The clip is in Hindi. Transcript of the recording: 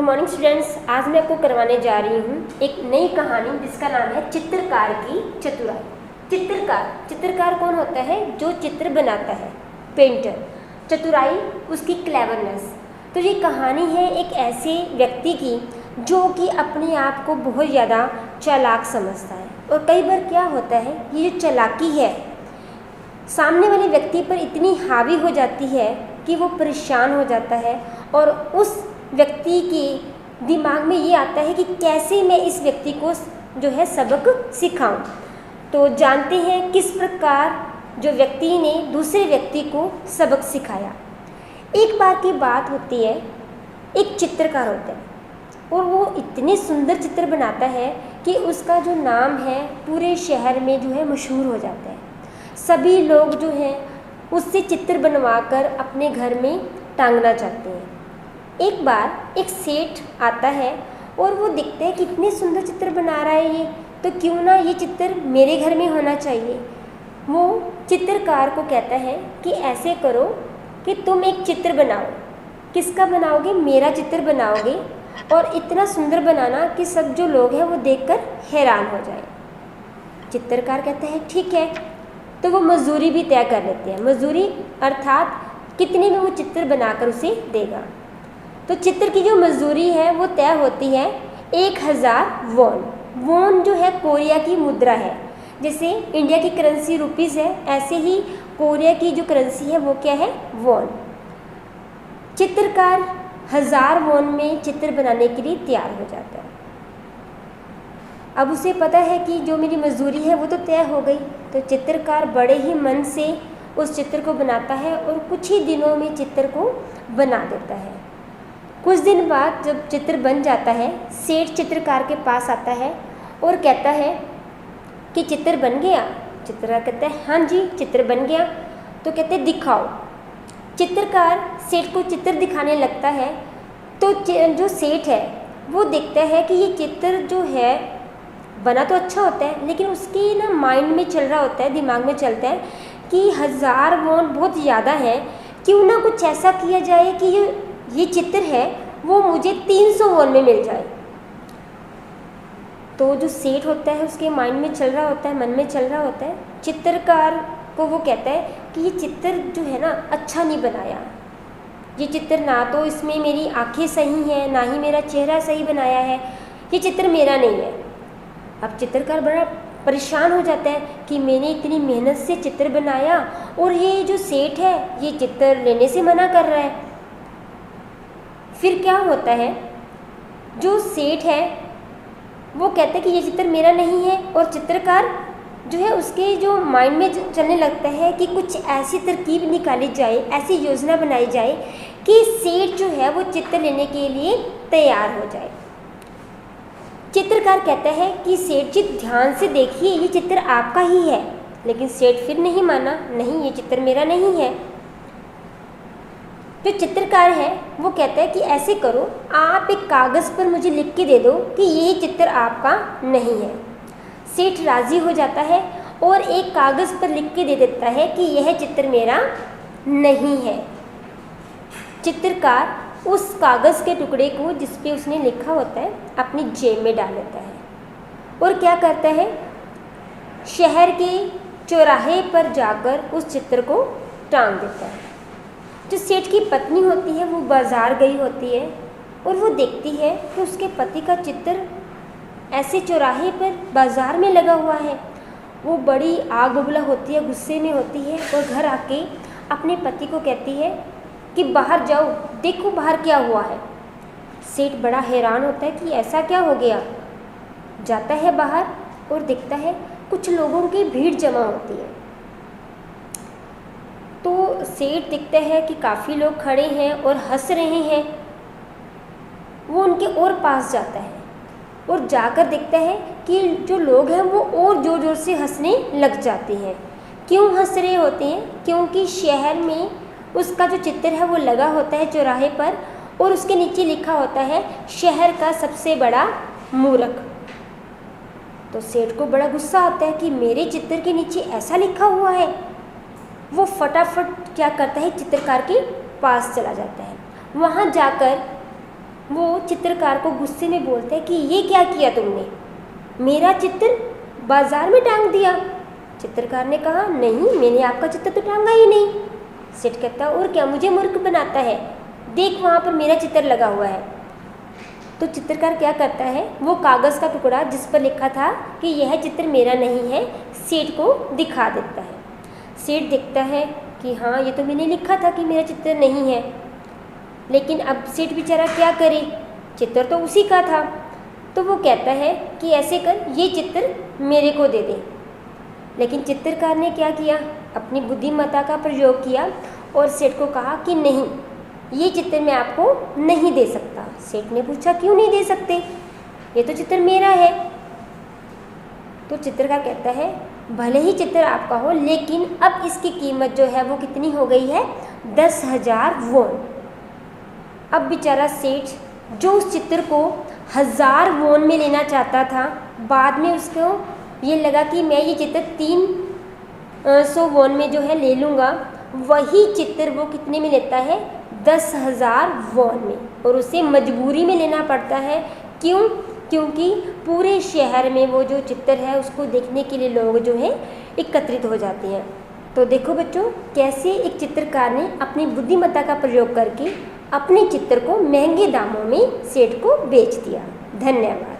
Good morning students. आज मैं आपको करवाने जा रही हूँ एक नई कहानी जिसका नाम है चित्रकार की चतुराई। चित्रकार कौन होता है? जो चित्र बनाता है, पेंटर। चतुराई उसकी क्लेवरनेस। तो ये कहानी है एक ऐसे व्यक्ति की जो कि अपने आप को बहुत ज़्यादा चालाक समझता है, और कई बार क्या होता है, ये जो चालाकी है सामने वाले व्यक्ति पर इतनी हावी हो जाती है कि वो परेशान हो जाता है, और उस व्यक्ति के दिमाग में ये आता है कि कैसे मैं इस व्यक्ति को जो है सबक सिखाऊं। तो जानते हैं किस प्रकार जो व्यक्ति ने दूसरे व्यक्ति को सबक सिखाया। एक बार की बात होती है, एक चित्रकार होता है और वो इतने सुंदर चित्र बनाता है कि उसका जो नाम है पूरे शहर में जो है मशहूर हो जाता है। सभी लोग जो हैं उससे चित्र बनवाकर अपने घर में टांगना चाहते हैं। एक बार एक सेठ आता है और वो दिखते हैं कितने सुंदर चित्र बना रहा है ये, तो क्यों ना ये चित्र मेरे घर में होना चाहिए। वो चित्रकार को कहता है कि ऐसे करो कि तुम एक चित्र बनाओ। किसका बनाओगे? मेरा चित्र बनाओगे, और इतना सुंदर बनाना कि सब जो लोग हैं वो देखकर हैरान हो जाए। चित्रकार कहता है ठीक है। तो वो मजदूरी भी तय कर लेते हैं। मजदूरी अर्थात कितने में वो चित्र बनाकर उसे देगा। तो चित्र की जो मजदूरी है वो तय होती है 1000 वॉन। वॉन जो है कोरिया की मुद्रा है। जैसे इंडिया की करेंसी रुपीज़ है, ऐसे ही कोरिया की जो करेंसी है वो क्या है? वॉन। चित्रकार 1000 वॉन में चित्र बनाने के लिए तैयार हो जाता है। अब उसे पता है कि जो मेरी मजदूरी है वो तो तय हो गई। तो चित्रकार बड़े ही मन से उस चित्र को बनाता है और कुछ ही दिनों में चित्र को बना देता है। कुछ दिन बाद जब चित्र बन जाता है, सेठ चित्रकार के पास आता है और कहता है कि चित्र बन गया। चित्रकार कहता है हाँ जी चित्र बन गया। तो कहते हैं दिखाओ। चित्रकार सेठ को चित्र दिखाने लगता है। तो जो सेठ है वो देखता है कि ये चित्र जो है बना तो अच्छा होता है, लेकिन उसकी ना माइंड में चल रहा होता है, दिमाग में चलता है कि 1000 वॉन बहुत ज़्यादा है, क्यों ना कुछ ऐसा किया जाए कि ये चित्र है वो मुझे 300 वॉन में मिल जाए। तो जो सेठ होता है उसके माइंड में चल रहा होता है, मन में चल रहा होता है। चित्रकार को वो कहता है कि ये चित्र जो है ना अच्छा नहीं बनाया। ये चित्र ना तो इसमें मेरी आंखें सही हैं, ना ही मेरा चेहरा सही बनाया है। ये चित्र मेरा नहीं है। अब चित्रकार बड़ा परेशान हो जाता है कि मैंने इतनी मेहनत से चित्र बनाया और ये जो सेठ है ये चित्र लेने से मना कर रहा है। फिर क्या होता है, जो सेठ है वो कहता है कि ये चित्र मेरा नहीं है, और चित्रकार जो है उसके जो माइंड में चलने लगता है कि कुछ ऐसी तरकीब निकाली जाए, ऐसी योजना बनाई जाए कि सेठ जो है वो चित्र लेने के लिए तैयार हो जाए। चित्रकार कहता है कि सेठ जी ध्यान से देखिए ये चित्र आपका ही है, लेकिन सेठ फिर नहीं माना, नहीं ये चित्र मेरा नहीं है। जो चित्रकार है वो कहता है कि ऐसे करो, आप एक कागज़ पर मुझे लिख के दे दो कि ये चित्र आपका नहीं है। सेठ राज़ी हो जाता है और एक कागज़ पर लिख के दे देता है कि यह चित्र मेरा नहीं है। चित्रकार उस कागज़ के टुकड़े को जिस पे उसने लिखा होता है अपनी जेब में डाल लेता है, और क्या करता है, शहर के चौराहे पर जाकर उस चित्र को टांग देता है। जो सेठ की पत्नी होती है वो बाज़ार गई होती है और वो देखती है कि उसके पति का चित्र ऐसे चौराहे पर बाज़ार में लगा हुआ है। वो बड़ी आग उबला होती है, गुस्से में होती है, और घर आके अपने पति को कहती है कि बाहर जाओ, देखो बाहर क्या हुआ है। सेठ बड़ा हैरान होता है कि ऐसा क्या हो गया। जाता है बाहर और देखता है कुछ लोगों की भीड़ जमा होती है। तो सेठ दिखता है कि काफ़ी लोग खड़े हैं और हंस रहे हैं। वो उनके और पास जाता है और जाकर देखता है कि जो लोग हैं वो और ज़ोर ज़ोर से हंसने लग जाते हैं। क्यों हंस रहे होते हैं? क्योंकि शहर में उसका जो चित्र है वो लगा होता है चौराहे पर, और उसके नीचे लिखा होता है शहर का सबसे बड़ा मूर्ख। तो सेठ को बड़ा गुस्सा आता है कि मेरे चित्र के नीचे ऐसा लिखा हुआ है। वो फटाफट क्या करता है, चित्रकार के पास चला जाता है। वहाँ जाकर वो चित्रकार को गुस्से में बोलता है कि ये क्या किया तुमने, मेरा चित्र बाजार में टांग दिया। चित्रकार ने कहा नहीं, मैंने आपका चित्र तो टांगा ही नहीं। सेठ कहता है और क्या, मुझे मूर्ख बनाता है, देख वहाँ पर मेरा चित्र लगा हुआ है। तो चित्रकार क्या करता है, वो कागज़ का टुकड़ा जिस पर लिखा था कि यह चित्र मेरा नहीं है, सेठ को दिखा देता है। सेठ देखता है कि हाँ, ये तो मैंने लिखा था कि मेरा चित्र नहीं है, लेकिन अब सेठ बेचारा क्या करे, चित्र तो उसी का था। तो वो कहता है कि ऐसे कर, ये चित्र मेरे को दे दे। लेकिन चित्रकार ने क्या किया, अपनी बुद्धिमत्ता का प्रयोग किया और सेठ को कहा कि नहीं, ये चित्र मैं आपको नहीं दे सकता। सेठ ने पूछा क्यों नहीं दे सकते, ये तो चित्र मेरा है। तो चित्रकार कहता है भले ही चित्र आपका हो, लेकिन अब इसकी कीमत जो है वो कितनी हो गई है, 10,000 वॉन। अब बेचारा सेठ जो उस चित्र को 1000 वॉन में लेना चाहता था, बाद में उसको ये लगा कि मैं ये चित्र 300 वॉन में जो है ले लूँगा, वही चित्र वो कितने में लेता है, 10,000 वॉन में। और उसे मजबूरी में लेना पड़ता है, क्यों, क्योंकि पूरे शहर में वो जो चित्र है उसको देखने के लिए लोग जो है एकत्रित हो जाते हैं। तो देखो बच्चों, कैसे एक चित्रकार ने अपनी बुद्धिमत्ता का प्रयोग करके अपने चित्र को महंगे दामों में सेठ को बेच दिया। धन्यवाद।